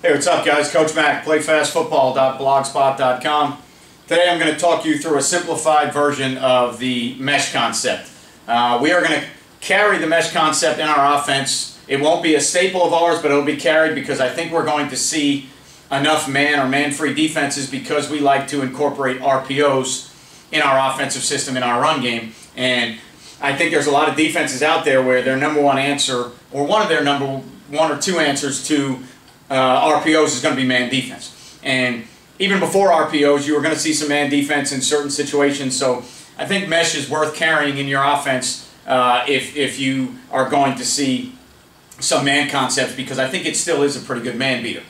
Hey, what's up, guys? Coach Mac, playfastfootball.blogspot.com. Today I'm going to talk you through a simplified version of the mesh concept. We are going to carry the mesh concept in our offense. It won't be a staple of ours, but it'll be carried because I think we're going to see enough man or man-free defenses because we like to incorporate RPOs in our offensive system, in our run game. And I think there's a lot of defenses out there where their number one answer, or one of their number one or two answers to RPOs is going to be man defense. And even before RPOs, you were going to see some man defense in certain situations. So I think mesh is worth carrying in your offense if you are going to see some man concepts, because I think it still is a pretty good man beater.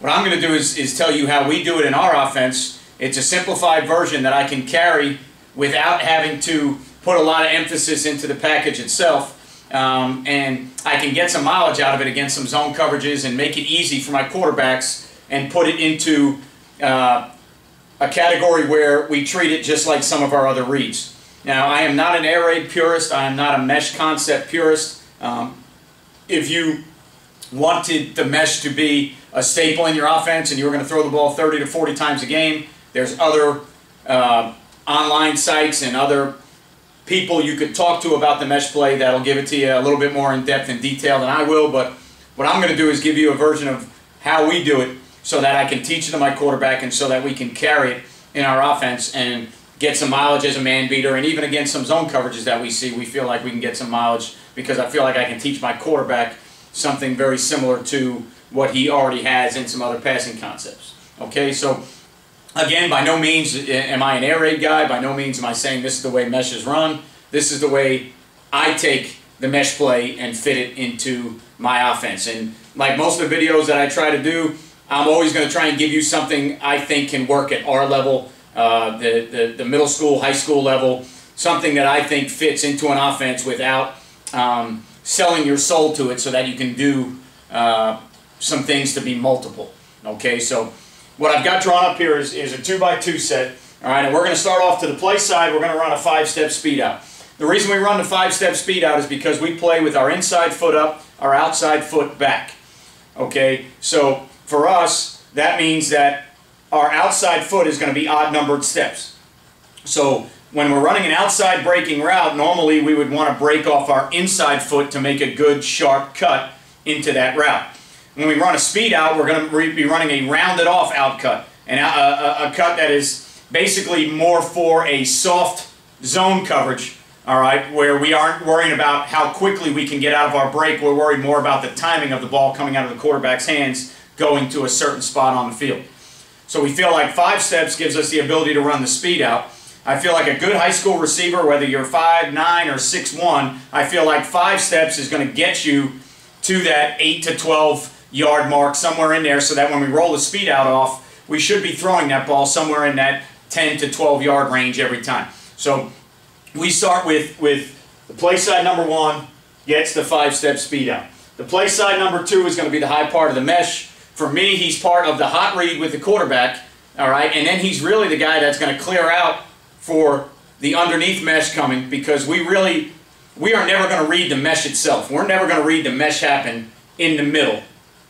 What I'm going to do is tell you how we do it in our offense. It's a simplified version that I can carry without having to put a lot of emphasis into the package itself. And I can get some mileage out of it against some zone coverages and make it easy for my quarterbacks and put it into a category where we treat it just like some of our other reads. Now, I am not an air raid purist. I am not a mesh concept purist. If you wanted the mesh to be a staple in your offense and you were going to throw the ball 30 to 40 times a game, there's other online sites and other people you could talk to about the mesh play that'll give it to you a little bit more in depth and detail than I will. But what I'm going to do is give you a version of how we do it so that I can teach it to my quarterback and so that we can carry it in our offense and get some mileage as a man beater. And even against some zone coverages that we see, we feel like we can get some mileage because I feel like I can teach my quarterback something very similar to what he already has in some other passing concepts. Okay, so again, by no means am I an air raid guy. By no means am I saying this is the way mesh is run. This is the way I take the mesh play and fit it into my offense. And like most of the videos that I try to do, I'm always going to try and give you something I think can work at our level, the middle school, high school level, something that I think fits into an offense without selling your soul to it so that you can do some things to be multiple. Okay, so what I've got drawn up here is a 2x2 set. All right, and we're going to start off to the play side. We're going to run a 5-step speed out. The reason we run the 5-step speed out is because we play with our inside foot up, our outside foot back. Okay, so for us, that means that our outside foot is going to be odd-numbered steps. So when we're running an outside breaking route, normally we would want to break off our inside foot to make a good sharp cut into that route. When we run a speed out, we're going to be running a rounded off out cut, and a cut that is basically more for a soft zone coverage, all right, where we aren't worrying about how quickly we can get out of our break. We're worried more about the timing of the ball coming out of the quarterback's hands going to a certain spot on the field. So we feel like 5 steps gives us the ability to run the speed out. I feel like a good high school receiver, whether you're 5'9" or 6'1", I feel like 5 steps is going to get you to that 8 to 12 yard mark, somewhere in there, so that when we roll the speed out off, we should be throwing that ball somewhere in that 10 to 12 yard range every time. So we start with the play side number 1 gets the 5-step speed out. The play side number 2 is going to be the high part of the mesh. For me, he's part of the hot read with the quarterback, all right, and then he's really the guy that's going to clear out for the underneath mesh coming, because we are never going to read the mesh itself. We're never going to read the mesh happen in the middle.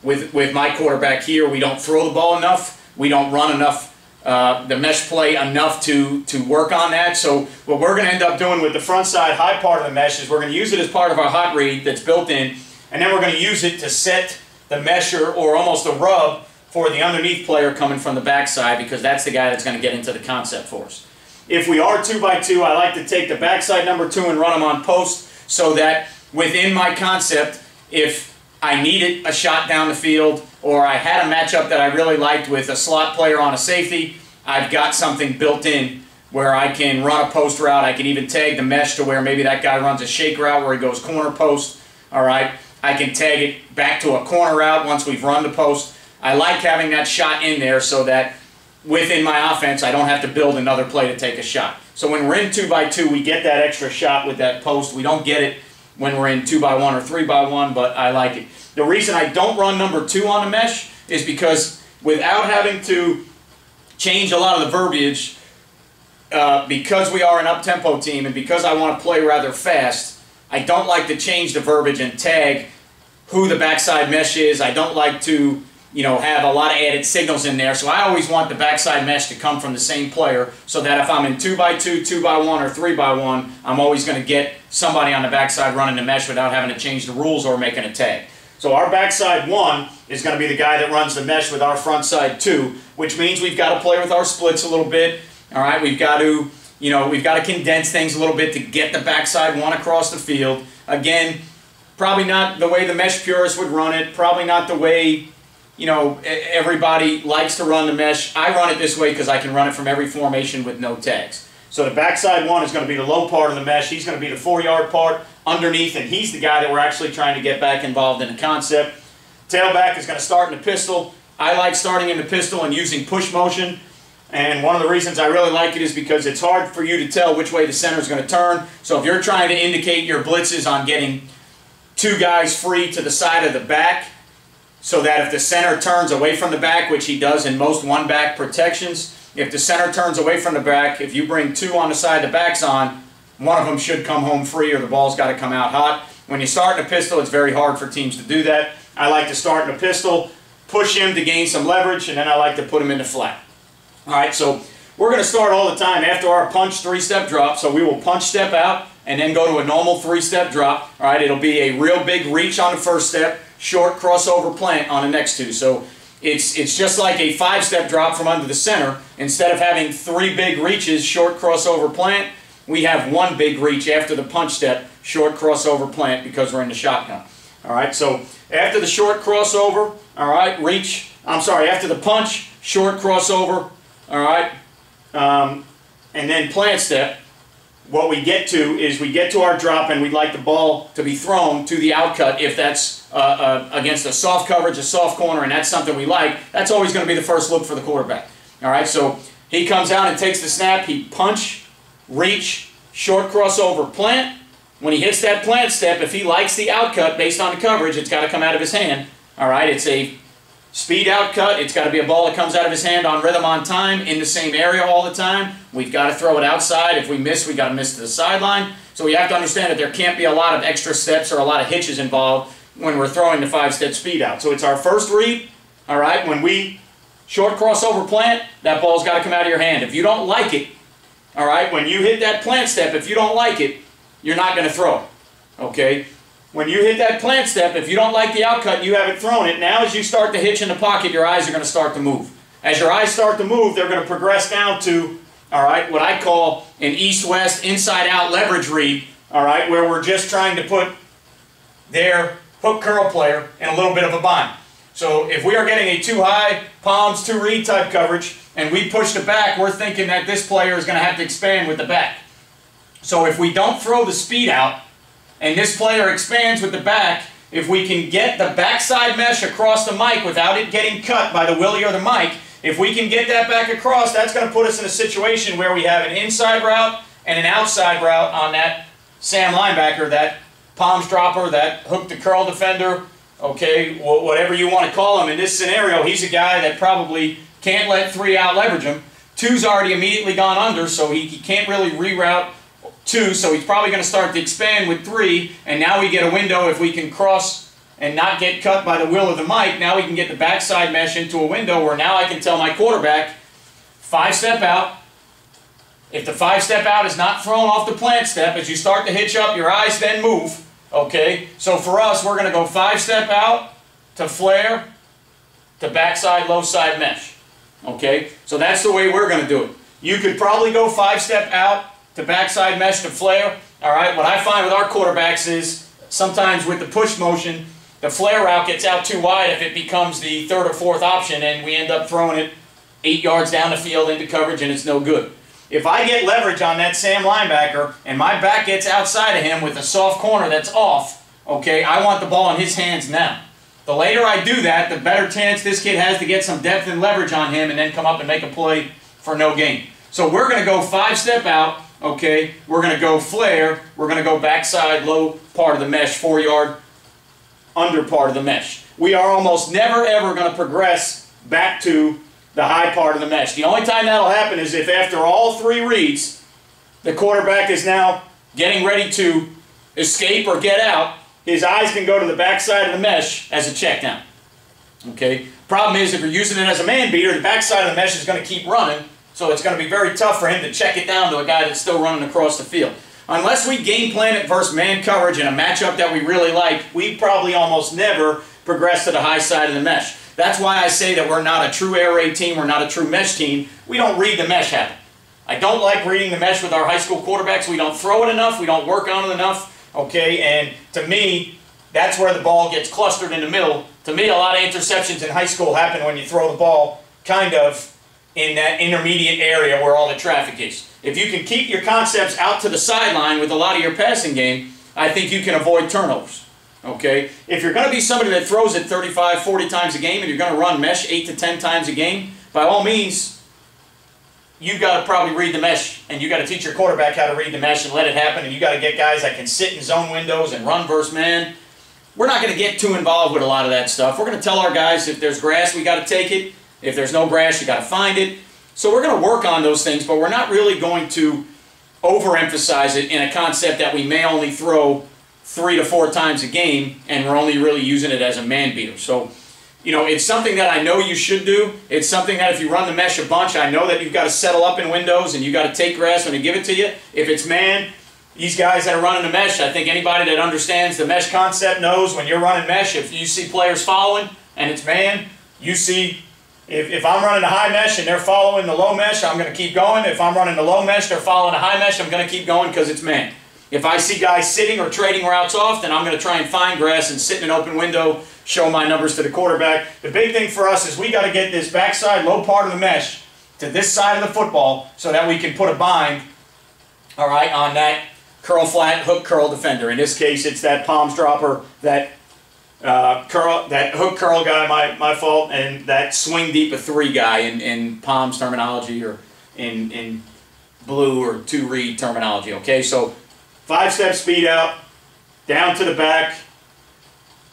With my quarterback here, we don't throw the ball enough. We don't run enough, the mesh play enough to work on that. So what we're going to end up doing with the front side high part of the mesh is we're going to use it as part of our hot read that's built in, and then we're going to use it to set the mesher, or almost a rub, for the underneath player coming from the backside, because that's the guy that's going to get into the concept for us. If we are 2x2, I like to take the backside number 2 and run them on post, so that within my concept, if I needed a shot down the field, or I had a matchup that I really liked with a slot player on a safety, I've got something built in where I can run a post route. I can even tag the mesh to where maybe that guy runs a shake route where he goes corner post. All right, I can tag it back to a corner route once we've run the post. I like having that shot in there so that within my offense I don't have to build another play to take a shot. So when we're in 2x2, we get that extra shot with that post. We don't get it when we're in 2x1 or 3x1, but I like it. The reason I don't run number 2 on the mesh is because without having to change a lot of the verbiage, because we are an up-tempo team and because I want to play rather fast, I don't like to change the verbiage and tag who the backside mesh is. I don't like to have a lot of added signals in there. So I always want the backside mesh to come from the same player, so that if I'm in 2x2, 2x1, or 3x1, I'm always going to get somebody on the backside running the mesh without having to change the rules or making a tag. So our backside 1 is going to be the guy that runs the mesh with our front side 2, which means we've got to play with our splits a little bit. All right, we've got to, we've got to condense things a little bit to get the backside 1 across the field. Again, probably not the way the mesh purists would run it, probably not the way everybody likes to run the mesh. I run it this way because I can run it from every formation with no tags. So the backside 1 is going to be the low part of the mesh. He's going to be the 4-yard part underneath, and he's the guy that we're actually trying to get back involved in the concept. Tailback is going to start in the pistol. I like starting in the pistol and using push motion. And one of the reasons I really like it is because it's hard for you to tell which way the center is going to turn. So if you're trying to indicate your blitzes on getting 2 guys free to the side of the back, so that if the center turns away from the back, which he does in most one-back protections, if the center turns away from the back, if you bring 2 on the side the back's on, one of them should come home free or the ball's got to come out hot. When you start in a pistol, it's very hard for teams to do that. I like to start in a pistol, push him to gain some leverage, and then I like to put him in the flat. All right, so we're going to start all the time after our punch 3-step drop. So we will punch step out and then go to a normal 3-step drop. All right, it'll be a real big reach on the first step, short crossover plant on the next 2. So it's just like a 5-step drop from under the center. Instead of having 3 big reaches, short crossover plant, we have 1 big reach after the punch step, short crossover plant, because we're in the shotgun. All right, so after the short crossover, all right, after the punch, short crossover, all right, and then plant step. What we get to is we get to our drop, and we'd like the ball to be thrown to the outcut if that's against a soft coverage, a soft corner, and that's something we like. That's always going to be the first look for the quarterback. All right, so he comes out and takes the snap. He punch, reach, short crossover, plant. When he hits that plant step, if he likes the outcut based on the coverage, it's got to come out of his hand. All right, it's a speed outcut. It's got to be a ball that comes out of his hand on rhythm, on time, in the same area all the time. We've got to throw it outside. If we miss, we've got to miss to the sideline. So we have to understand that there can't be a lot of extra steps or a lot of hitches involved when we're throwing the 5-step speed out. So it's our first read. All right, when we short crossover plant, that ball's got to come out of your hand. If you don't like it, all right, when you hit that plant step, if you don't like it, you're not going to throw it. Okay? When you hit that plant step, if you don't like the outcut, you haven't thrown it. Now as you start to hitch in the pocket, your eyes are going to start to move. As your eyes start to move, they're going to progress down to, all right, what I call an east-west, inside-out leverage read, all right, where we're just trying to put their hook curl player in a little bit of a bind. So if we are getting a 2 high, palms, 2 read type coverage, and we push the back, we're thinking that this player is going to have to expand with the back. So if we don't throw the speed out, and this player expands with the back, if we can get the backside mesh across the mic without it getting cut by the willy or the mic, if we can get that back across, that's going to put us in a situation where we have an inside route and an outside route on that Sam linebacker, that palms dropper, that hook to curl defender, okay, whatever you want to call him. In this scenario, he's a guy that probably can't let 3 out leverage him. 2's already immediately gone under, so he can't really reroute 2, so he's probably going to start to expand with 3, and now we get a window. If we can cross and not get cut by the will of the mic, now we can get the backside mesh into a window where now I can tell my quarterback, 5-step out. If the 5-step out is not thrown off the plant step, as you start to hitch up, your eyes then move. Okay, so for us, we're going to go 5-step out to flare to backside low side mesh. Okay, so that's the way we're going to do it. You could probably go 5-step out to backside mesh to flare. All right, what I find with our quarterbacks is sometimes with the push motion, the flare route gets out too wide if it becomes the 3rd or 4th option, and we end up throwing it 8 yards down the field into coverage, and it's no good. If I get leverage on that Sam linebacker and my back gets outside of him with a soft corner that's off, okay, I want the ball in his hands now. The later I do that, the better chance this kid has to get some depth and leverage on him and then come up and make a play for no gain. So we're going to go 5-step out, okay, we're going to go flare, we're going to go backside low part of the mesh, 4-yard under part of the mesh. We are almost never ever going to progress back to the high part of the mesh. The only time that'll happen is if after all 3 reads, the quarterback is now getting ready to escape or get out, his eyes can go to the backside of the mesh as a check down. Okay. Problem is, if you're using it as a man beater, the backside of the mesh is going to keep running, so it's going to be very tough for him to check it down to a guy that's still running across the field. Unless we game plan it versus man coverage in a matchup that we really like, we probably almost never progress to the high side of the mesh. That's why I say that we're not a true air raid team, we're not a true mesh team. We don't read the mesh happen. I don't like reading the mesh with our high school quarterbacks. We don't throw it enough, we don't work on it enough, okay? And to me, that's where the ball gets clustered in the middle. To me, a lot of interceptions in high school happen when you throw the ball kind of in that intermediate area where all the traffic is. If you can keep your concepts out to the sideline with a lot of your passing game, I think you can avoid turnovers. Okay? If you're going to be somebody that throws it 35, 40 times a game and you're going to run mesh 8 to 10 times a game, by all means, you've got to probably read the mesh, and you've got to teach your quarterback how to read the mesh and let it happen, and you've got to get guys that can sit in zone windows and run versus man. We're not going to get too involved with a lot of that stuff. We're going to tell our guys if there's grass, we got to take it. If there's no grass, you got to find it. So we're going to work on those things, but we're not really going to overemphasize it in a concept that we may only throw 3 to 4 times a game, and we're only really using it as a man beater. So, you know, it's something that I know you should do. It's something that if you run the mesh a bunch, I know that you've got to settle up in windows and you've got to take grass when they give it to you. If it's man, these guys that are running the mesh, I think anybody that understands the mesh concept knows when you're running mesh, if you see players following and it's man, you see, if I'm running the high mesh and they're following the low mesh, I'm going to keep going. If I'm running the low mesh, they're following the high mesh, I'm going to keep going because it's man. If I see guys sitting or trading routes off, then I'm going to try and find grass and sit in an open window, show my numbers to the quarterback. The big thing for us is we got to get this backside low part of the mesh to this side of the football so that we can put a bind, all right, on that curl flat, hook curl defender. In this case, it's that palms dropper, that hook curl guy, my fault, and that swing deep of 3 guy in palms terminology, or in blue or 2 read terminology. Okay, so 5-step speed out, down to the back.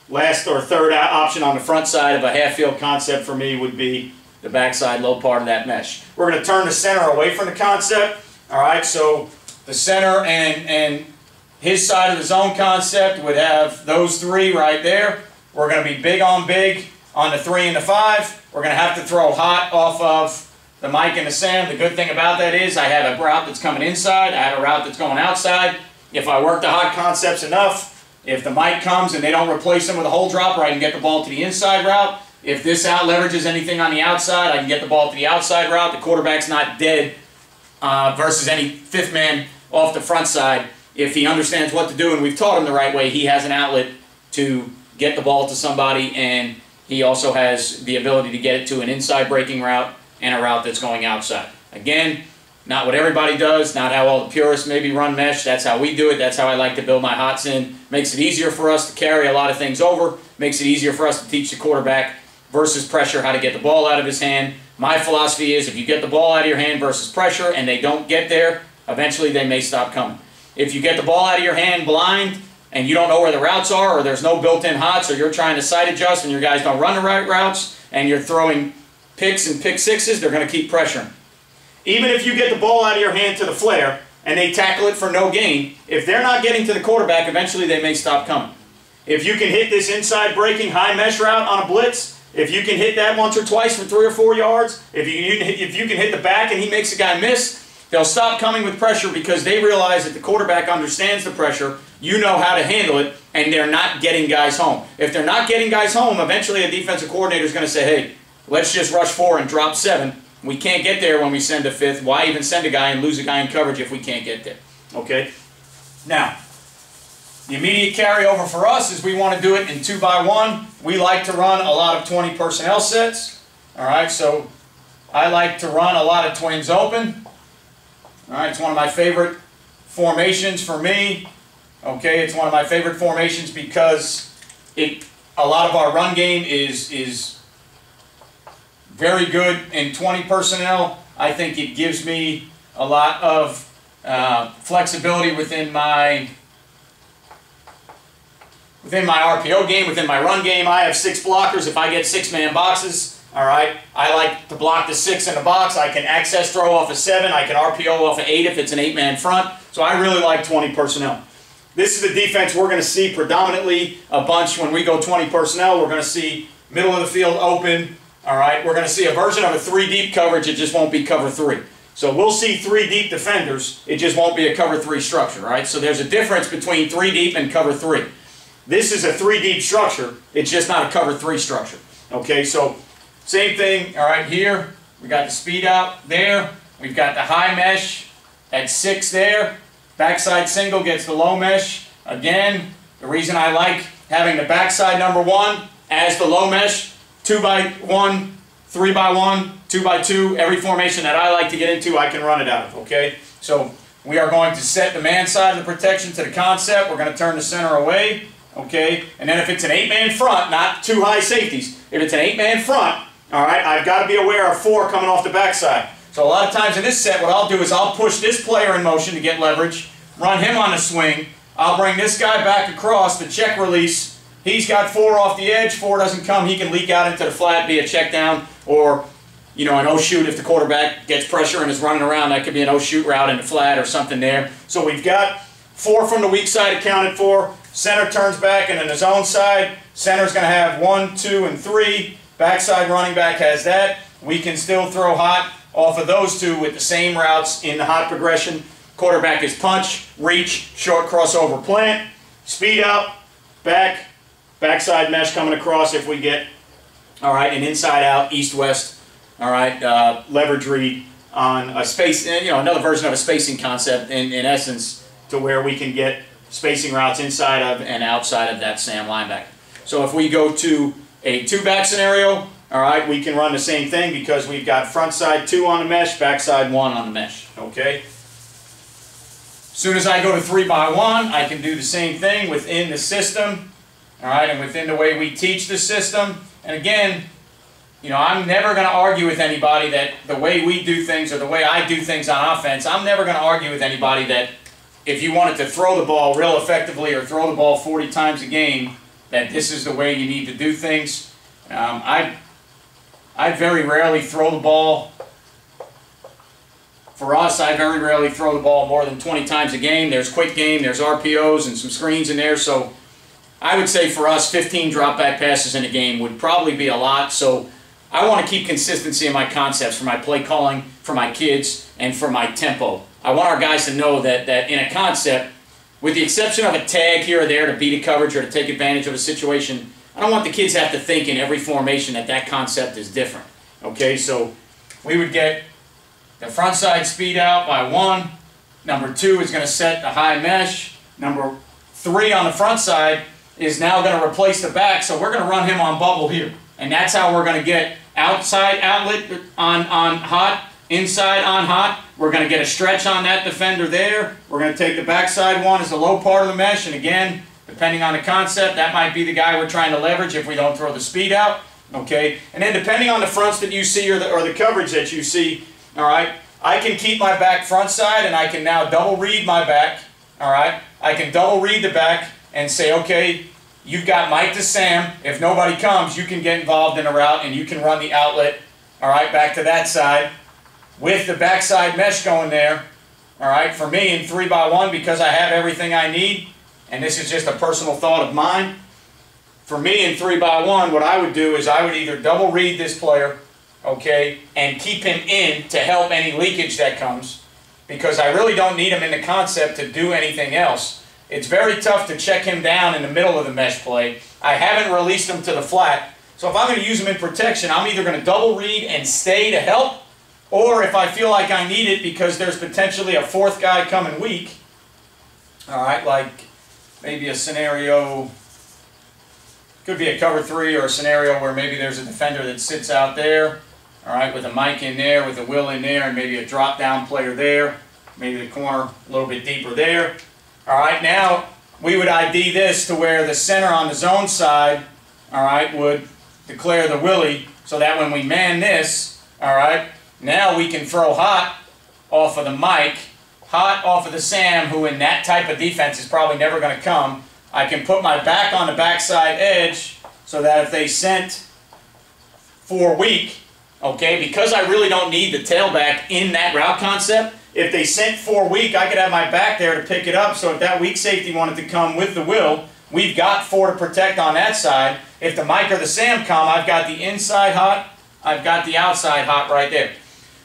Last or third option on the front side of a half field concept for me would be the backside low part of that mesh. We're going to turn the center away from the concept. All right, so the center and his side of the zone concept would have those 3 right there. We're going to be big on the 3 and the 5. We're going to have to throw hot off of the Mike and the Sam. The good thing about that is I have a route that's coming inside. I have a route that's going outside. If I work the hot concepts enough, if the Mike comes and they don't replace him with a hole dropper, I can get the ball to the inside route. If this out leverages anything on the outside, I can get the ball to the outside route. The quarterback's not dead versus any 5th man off the front side. If he understands what to do and we've taught him the right way, he has an outlet to get the ball to somebody, and he also has the ability to get it to an inside breaking route and a route that's going outside. Again, not what everybody does, not how all the purists maybe run mesh. That's how we do it. That's how I like to build my hots in. Makes it easier for us to carry a lot of things over. Makes it easier for us to teach the quarterback versus pressure how to get the ball out of his hand. My philosophy is if you get the ball out of your hand versus pressure and they don't get there, eventually they may stop coming. If you get the ball out of your hand blind and you don't know where the routes are, or there's no built-in hots, or you're trying to sight adjust and your guys don't run the right routes and you're throwing picks and pick sixes, they're going to keep pressuring. Even if you get the ball out of your hand to the flare and they tackle it for no gain, if they're not getting to the quarterback, eventually they may stop coming. If you can hit this inside breaking high mesh route on a blitz, if you can hit that once or twice for 3 or 4 yards, if you can hit the back and he makes a guy miss, they'll stop coming with pressure because they realize that the quarterback understands the pressure, you know how to handle it, and they're not getting guys home. If they're not getting guys home, eventually a defensive coordinator is going to say, hey, let's just rush 4 and drop 7. We can't get there when we send a 5th. Why even send a guy and lose a guy in coverage if we can't get there? Okay? Now, the immediate carryover for us is we want to do it in 2x1. We like to run a lot of 20 personnel sets. All right, so I like to run a lot of twins open. All right, it's one of my favorite formations for me. Okay, it's one of my favorite formations because a lot of our run game is very good in 20 personnel. I think it gives me a lot of flexibility within my RPO game, within my run game. I have 6 blockers. If I get 6-man boxes, all right, I like to block the 6 in the box. I can access throw off of 7. I can RPO off of 8 if it's an 8-man front. So I really like 20 personnel. This is the defense we're going to see predominantly a bunch when we go 20 personnel. We're going to see middle of the field open. All right, we're going to see a version of a 3 deep coverage. It just won't be cover 3. So we'll see 3 deep defenders. It just won't be a cover 3 structure. All right, so there's a difference between 3 deep and cover 3. This is a 3 deep structure. It's just not a cover 3 structure. Okay, so same thing. All right, here we got the speed out there. We've got the high mesh at 6 there. Backside single gets the low mesh. Again, the reason I like having the backside number 1 as the low mesh, 2x1, 3x1, 2x2, every formation that I like to get into, I can run it out of, okay? So we are going to set the man side of the protection to the concept. We're going to turn the center away, okay? And then if it's an 8-man front, not 2 high safeties, if it's an 8-man front, all right, I've got to be aware of 4 coming off the backside. So a lot of times in this set, what I'll do is I'll push this player in motion to get leverage, run him on a swing. I'll bring this guy back across, the check release. He's got 4 off the edge, 4 doesn't come, he can leak out into the flat, be a check down, or you know, an O-shoot if the quarterback gets pressure and is running around. That could be an O-shoot route in the flat or something there. So we've got 4 from the weak side accounted for. Center turns back, and then the zone side, center's going to have 1, 2, and 3. Backside running back has that. We can still throw hot off of those 2 with the same routes in the hot progression. Quarterback is punch, reach, short crossover plant, speed out, back, backside mesh coming across if we get, all right, an inside out, east-west, all right, leverage read on a space, you know, another version of a spacing concept in essence, to where we can get spacing routes inside of and outside of that Sam linebacker. So if we go to a 2-back scenario, all right, we can run the same thing because we've got front side 2 on the mesh, backside 1 on the mesh, okay? As soon as I go to 3x1, I can do the same thing within the system, all right, and within the way we teach the system. And again, you know, I'm never going to argue with anybody that the way we do things or the way I do things on offense, I'm never going to argue with anybody that if you wanted to throw the ball real effectively or throw the ball 40 times a game, that this is the way you need to do things. I very rarely throw the ball. For us, I very rarely throw the ball more than 20 times a game. There's quick game, there's RPOs and some screens in there. So I would say for us, 15 drop back passes in a game would probably be a lot. So I want to keep consistency in my concepts for my play calling, for my kids, and for my tempo. I want our guys to know that in a concept, with the exception of a tag here or there to beat a coverage or to take advantage of a situation, I don't want the kids to have to think in every formation that that concept is different. Okay, so we would get the front side speed out by 1. Number 2 is going to set the high mesh. Number 3 on the front side is now going to replace the back, so we're going to run him on bubble here. And that's how we're going to get outside outlet on hot, inside on hot. We're going to get a stretch on that defender there. We're going to take the backside one as the low part of the mesh, and again, depending on the concept, that might be the guy we're trying to leverage if we don't throw the speed out. Okay, and then depending on the fronts that you see or the coverage that you see, all right, I can keep my back front side and I can now double read my back, all right? I can double read the back and say, okay, you've got Mike to Sam. If nobody comes, you can get involved in a route and you can run the outlet, all right, back to that side with the backside mesh going there, all right? For me in 3x1, because I have everything I need, and this is just a personal thought of mine, for me in 3x1, what I would do is I would either double read this player, okay, and keep him in to help any leakage that comes, because I really don't need him in the concept to do anything else. It's very tough to check him down in the middle of the mesh play. I haven't released him to the flat, so if I'm going to use him in protection, I'm either going to double read and stay to help, or if I feel like I need it because there's potentially a 4th guy coming weak, all right, like maybe a scenario, could be a cover 3 or a scenario where maybe there's a defender that sits out there, all right, with a Mike in there, with a Will in there, and maybe a drop-down player there, maybe the corner a little bit deeper there. All right, now we would ID this to where the center on the zone side, all right, would declare the Willie, so that when we man this, all right, now we can throw hot off of the Mike, hot off of the Sam, who in that type of defense is probably never going to come. I can put my back on the backside edge so that if they sent 4 weak, okay, because I really don't need the tailback in that route concept, if they sent 4 weak, I could have my back there to pick it up, so if that weak safety wanted to come with the Will, we've got 4 to protect on that side, If the Mike or the Samcom, I've got the inside hot, I've got the outside hot right there.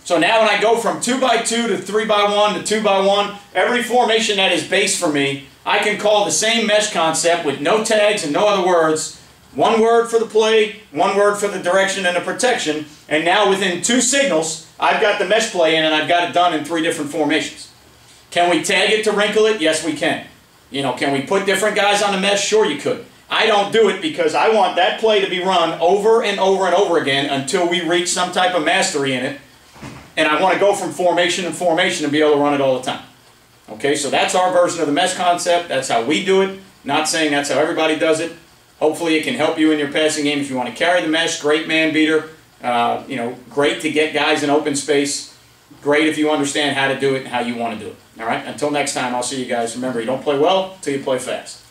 So now when I go from 2x2 to 3x1 to 2x1, every formation that is base for me, I can call the same mesh concept with no tags and no other words. One word for the play, one word for the direction and the protection, and now within 2 signals, I've got the mesh play in and I've got it done in 3 different formations. Can we tag it to wrinkle it? Yes, we can. You know, can we put different guys on the mesh? Sure, you could. I don't do it because I want that play to be run over and over and over again until we reach some type of mastery in it. And I want to go from formation to formation and be able to run it all the time. Okay, so that's our version of the mesh concept. That's how we do it. Not saying that's how everybody does it. Hopefully it can help you in your passing game. If you want to carry the mesh, great man beater. You know, great to get guys in open space. Great if you understand how to do it and how you want to do it. All right, until next time, I'll see you guys. Remember, you don't play well until you play fast.